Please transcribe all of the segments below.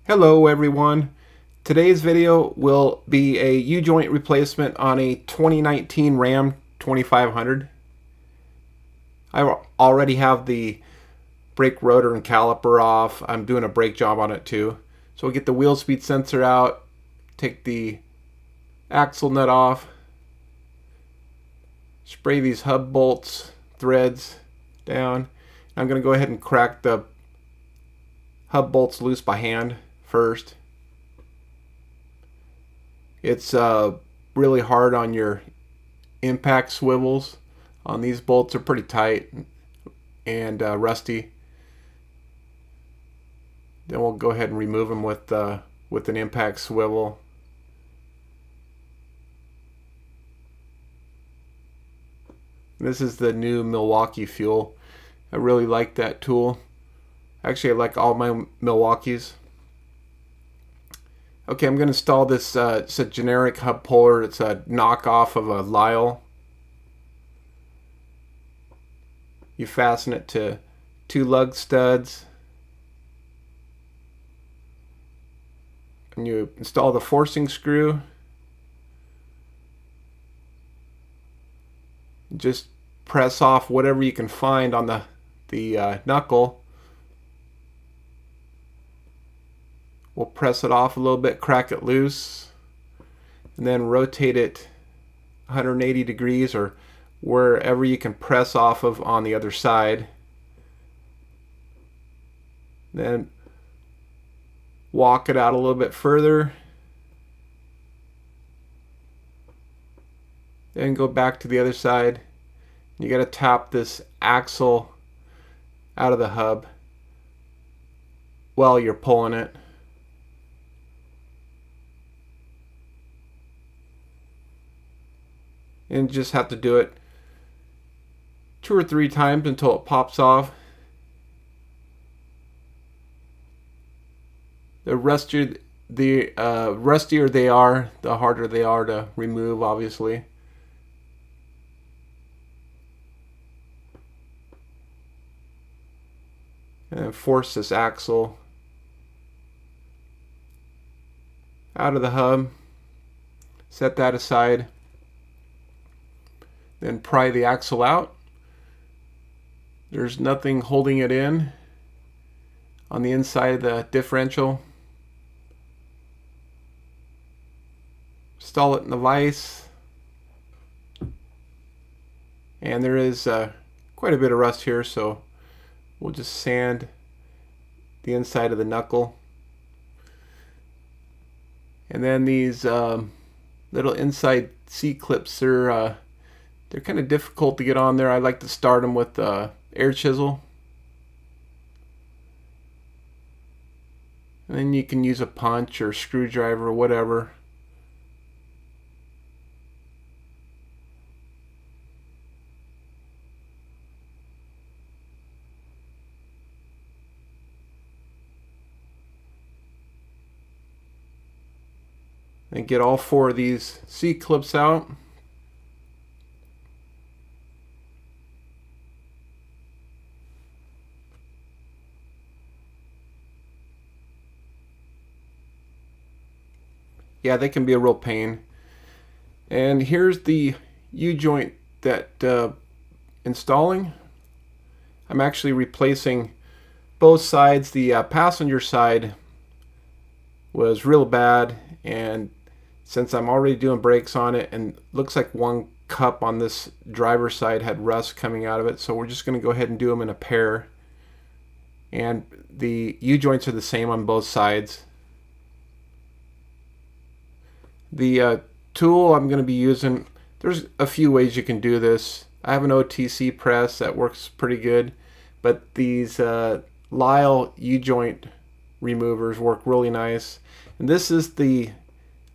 Hello everyone. Today's video will be a U-joint replacement on a 2019 Ram 2500. I already have the brake rotor and caliper off. I'm doing a brake job on it too. So we'll get the wheel speed sensor out, take the axle nut off, spray these hub bolts, threads down. I'm going to go ahead and crack the hub bolts loose by hand first. It's really hard on your impact swivels. On these bolts are pretty tight and rusty. Then we'll go ahead and remove them with an impact swivel. This is the new Milwaukee fuel. I really like that tool. Actually, I like all my Milwaukees. Okay, I'm going to install this. It's a generic hub puller. It's a knockoff of a Lyle. You fasten it to 2 lug studs. And you install the forcing screw. Just press off whatever you can find on the knuckle. We'll press it off a little bit, crack it loose, and then rotate it 180 degrees or wherever you can press off of on the other side. Then walk it out a little bit further. Then go back to the other side. You got to tap this axle out of the hub while you're pulling it. And just have to do it 2 or 3 times until it pops off. The rustier they are, the harder they are to remove, obviously. And then force this axle out of the hub. Set that aside. Then pry the axle out. There's nothing holding it in on the inside of the differential. Install it in the vise. And there is quite a bit of rust here, so we'll just sand the inside of the knuckle. And then these little inside C-clips are they're kind of difficult to get on there. I like to start them with air chisel. And then you can use a punch or screwdriver or whatever. And get all 4 of these C-clips out. Yeah, they can be a real pain. And here's the U-joint that installing. I'm actually replacing both sides. The passenger side was real bad, and since I'm already doing brakes on it, and looks like one cup on this driver's side had rust coming out of it, so we're just going to go ahead and do them in a pair. And the U-joints are the same on both sides. The tool I'm going to be using, there's a few ways you can do this. I have an OTC press that works pretty good, but these Lyle U-joint removers work really nice. And this is the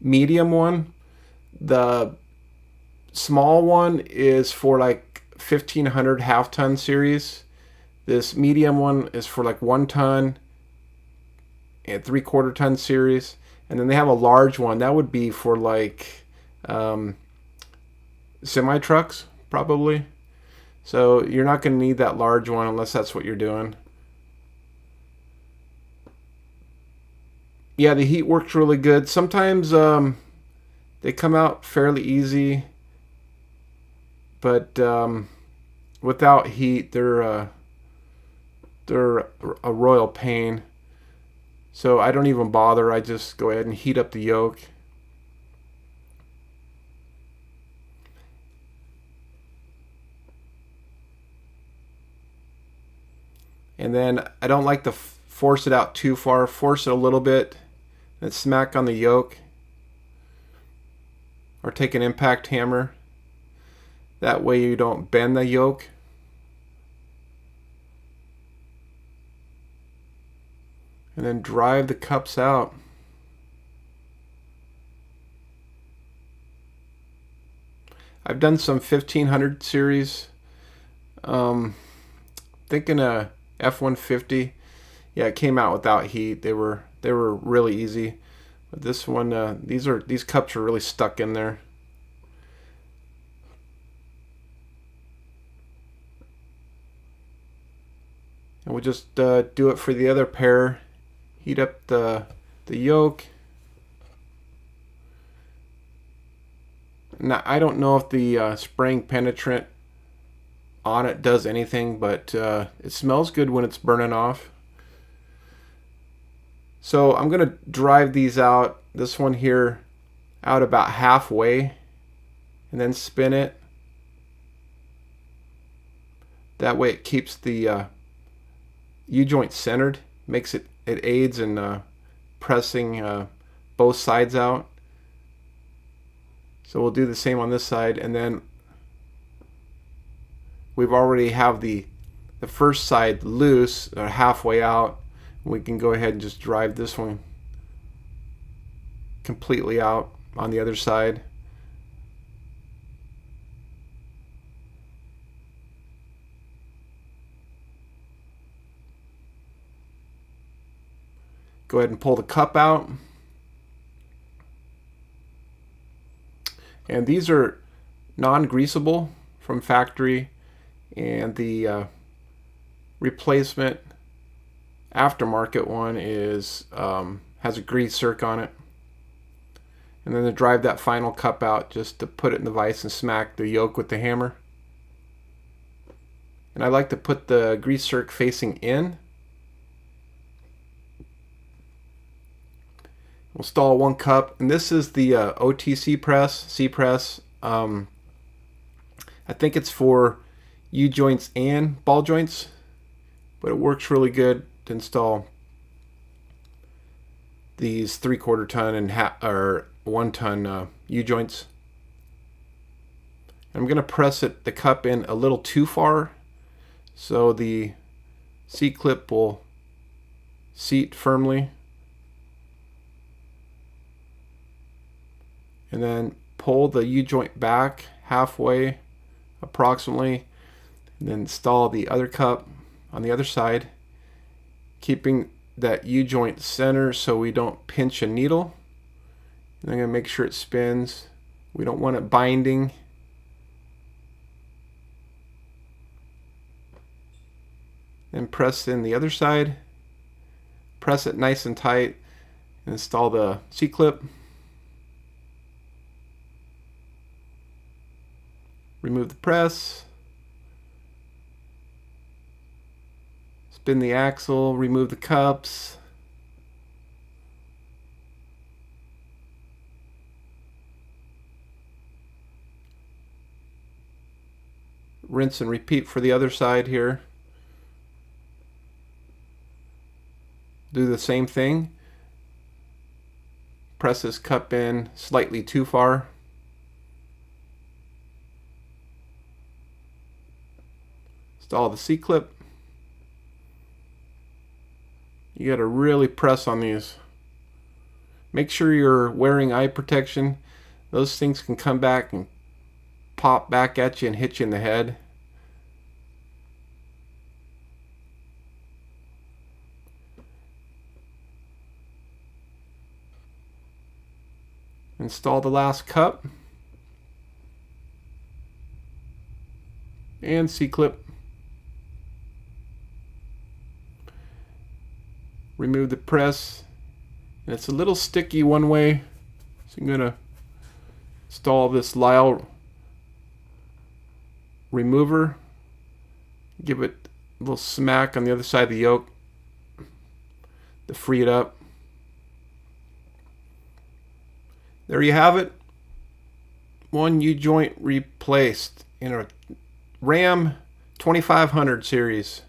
medium one. The small one is for like 1500 half-ton series. This medium one is for like 1 ton and 3/4 ton series. And then they have a large one that would be for like semi trucks probably. So you're not going to need that large one unless that's what you're doing. Yeah, the heat works really good. Sometimes they come out fairly easy, but without heat, they're a royal pain. So I don't even bother. I just go ahead and heat up the yolk. And then I don't like to force it out too far. Force it a little bit and smack on the yolk. Or take an impact hammer. That way you don't bend the yolk. And then drive the cups out. I've done some 1500 series. Thinking a F-150. Yeah, it came out without heat. They were really easy. But this one, these cups are really stuck in there. And we'll just do it for the other pair. Heat up the yolk. Now, I don't know if the spraying penetrant on it does anything, but it smells good when it's burning off. So I'm going to drive these out, this one here, out about halfway, and then spin it. That way it keeps the U-joint centered, it aids in pressing both sides out. So we'll do the same on this side, and then we've already have the first side loose, or halfway out. We can go ahead and just drive this one completely out on the other side. Go ahead and pull the cup out. And these are non-greasable from factory, and the replacement aftermarket one is has a grease zerk on it. And then to drive that final cup out, just to put it in the vise and smack the yolk with the hammer. And I like to put the grease zerk facing in. We'll install one cup, and this is the OTC press, C-press. I think it's for U-joints and ball joints, but it works really good to install these 3/4 ton and or 1 ton U-joints. I'm going to press the cup in a little too far, so the C-clip will seat firmly. And then pull the U-joint back halfway approximately, and then install the other cup on the other side, keeping that U-joint center so we don't pinch a needle. And I'm going to make sure it spins. We don't want it binding. Then press in the other side. Press it nice and tight and install the C-clip. Remove the press, spin the axle, remove the cups, rinse and repeat for the other side here. Do the same thing. Press this cup in slightly too far. Install the C-clip. You got to really press on these. Make sure you're wearing eye protection. Those things can come back and pop back at you and hit you in the head. Install the last cup. And C-clip. Remove the press, And it's a little sticky one way, so I'm going to install this lisle remover, give it a little smack on the other side of the yoke to free it up. There you have it. One U-joint replaced in a Ram 2500 series.